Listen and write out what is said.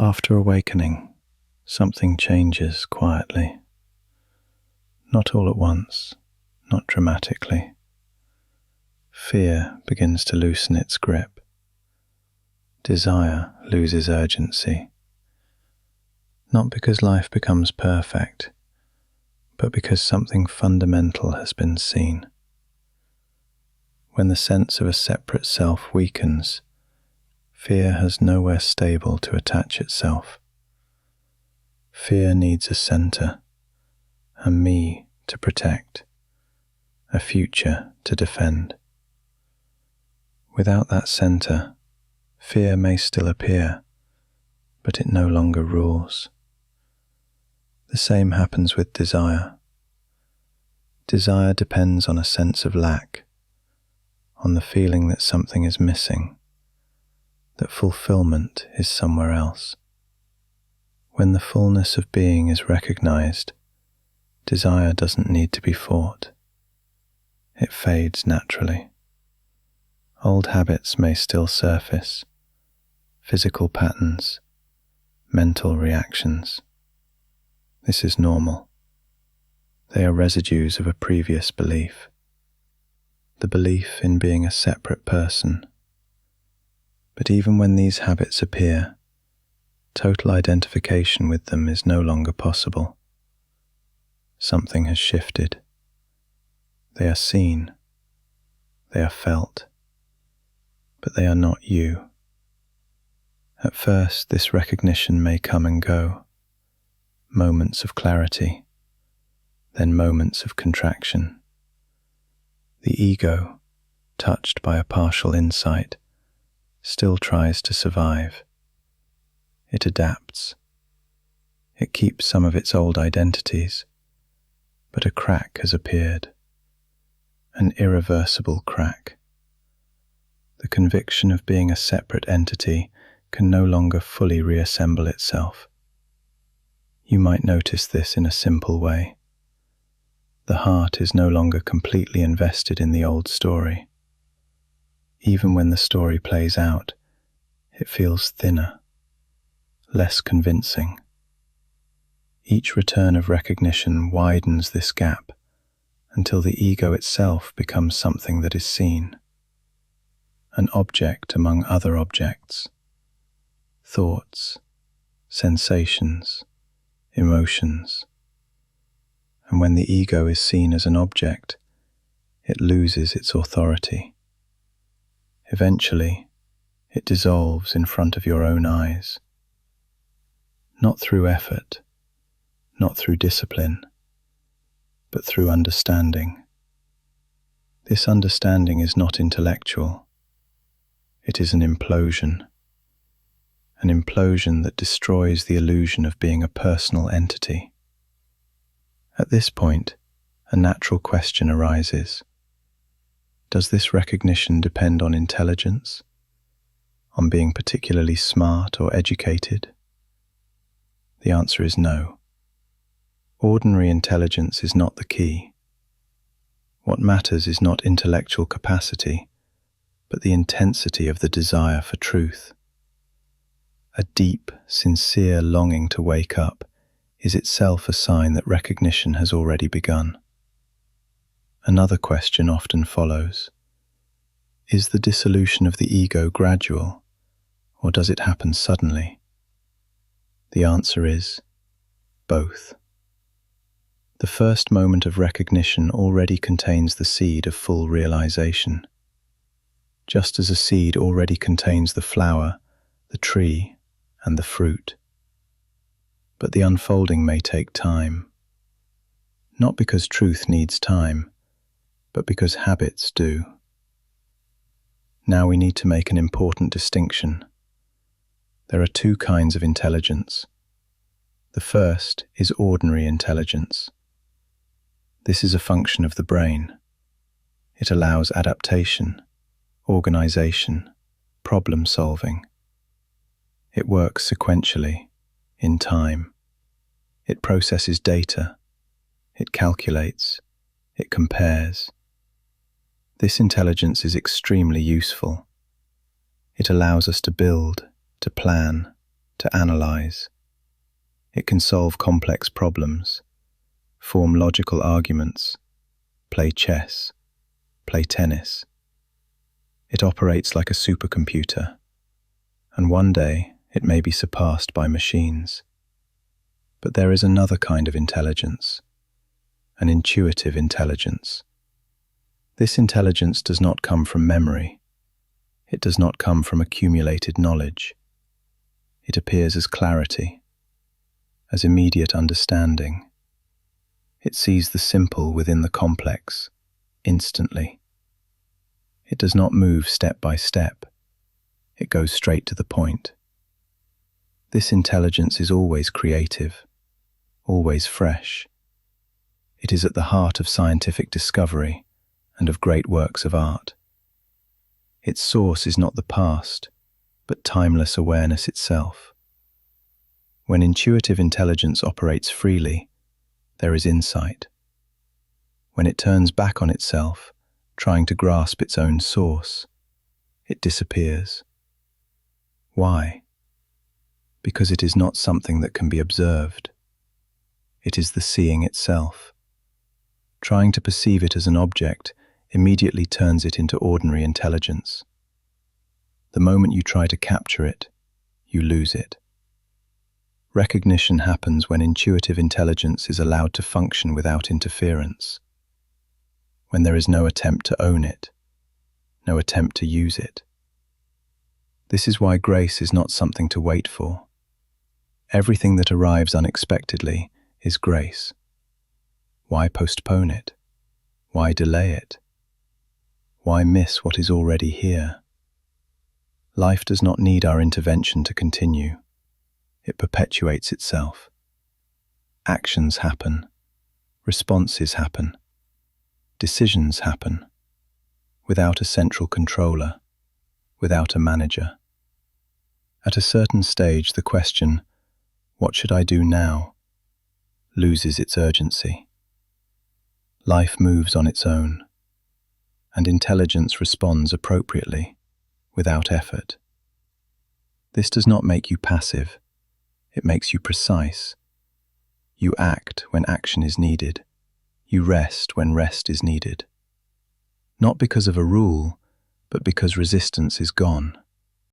After awakening, something changes quietly. Not all at once, not dramatically. Fear begins to loosen its grip. Desire loses urgency. Not because life becomes perfect, but because something fundamental has been seen. When the sense of a separate self weakens, fear has nowhere stable to attach itself. Fear needs a center, a me to protect, a future to defend. Without that center, fear may still appear, but it no longer rules. The same happens with desire. Desire depends on a sense of lack, on the feeling that something is missing, that fulfillment is somewhere else. When the fullness of being is recognized, desire doesn't need to be fought. It fades naturally. Old habits may still surface, physical patterns, mental reactions. This is normal. They are residues of a previous belief, the belief in being a separate person. But even when these habits appear, total identification with them is no longer possible. Something has shifted. They are seen, they are felt, but they are not you. At first, this recognition may come and go, moments of clarity, then moments of contraction. The ego, touched by a partial insight, still tries to survive. It adapts. It keeps some of its old identities, but a crack has appeared, an irreversible crack. The conviction of being a separate entity can no longer fully reassemble itself. You might notice this in a simple way. The heart is no longer completely invested in the old story. Even when the story plays out, it feels thinner, less convincing. Each return of recognition widens this gap until the ego itself becomes something that is seen, an object among other objects, thoughts, sensations, emotions. And when the ego is seen as an object, it loses its authority. Eventually, it dissolves in front of your own eyes. Not through effort, not through discipline, but through understanding. This understanding is not intellectual. It is an implosion that destroys the illusion of being a personal entity. At this point, a natural question arises. Does this recognition depend on intelligence, on being particularly smart or educated? The answer is no. Ordinary intelligence is not the key. What matters is not intellectual capacity, but the intensity of the desire for truth. A deep, sincere longing to wake up is itself a sign that recognition has already begun. Another question often follows. Is the dissolution of the ego gradual, or does it happen suddenly? The answer is both. The first moment of recognition already contains the seed of full realization, just as a seed already contains the flower, the tree, and the fruit. But the unfolding may take time, not because truth needs time, but because habits do. Now we need to make an important distinction. There are two kinds of intelligence. The first is ordinary intelligence. This is a function of the brain. It allows adaptation, organization, problem solving. It works sequentially, in time. It processes data. It calculates. It compares. This intelligence is extremely useful. It allows us to build, to plan, to analyze. It can solve complex problems, form logical arguments, play chess, play tennis. It operates like a supercomputer, and one day it may be surpassed by machines. But there is another kind of intelligence, an intuitive intelligence. This intelligence does not come from memory. It does not come from accumulated knowledge. It appears as clarity, as immediate understanding. It sees the simple within the complex, instantly. It does not move step by step. It goes straight to the point. This intelligence is always creative, always fresh. It is at the heart of scientific discovery and of great works of art. Its source is not the past, but timeless awareness itself. When intuitive intelligence operates freely, there is insight. When it turns back on itself, trying to grasp its own source, it disappears. Why? Because it is not something that can be observed. It is the seeing itself. Trying to perceive it as an object immediately turns it into ordinary intelligence. The moment you try to capture it, you lose it. Recognition happens when intuitive intelligence is allowed to function without interference, when there is no attempt to own it, no attempt to use it. This is why grace is not something to wait for. Everything that arrives unexpectedly is grace. Why postpone it? Why delay it? Why miss what is already here? Life does not need our intervention to continue. It perpetuates itself. Actions happen. Responses happen. Decisions happen. Without a central controller, without a manager. At a certain stage, the question, "What should I do now?" loses its urgency. Life moves on its own, and intelligence responds appropriately, without effort. This does not make you passive. It makes you precise. You act when action is needed. You rest when rest is needed. Not because of a rule, but because resistance is gone.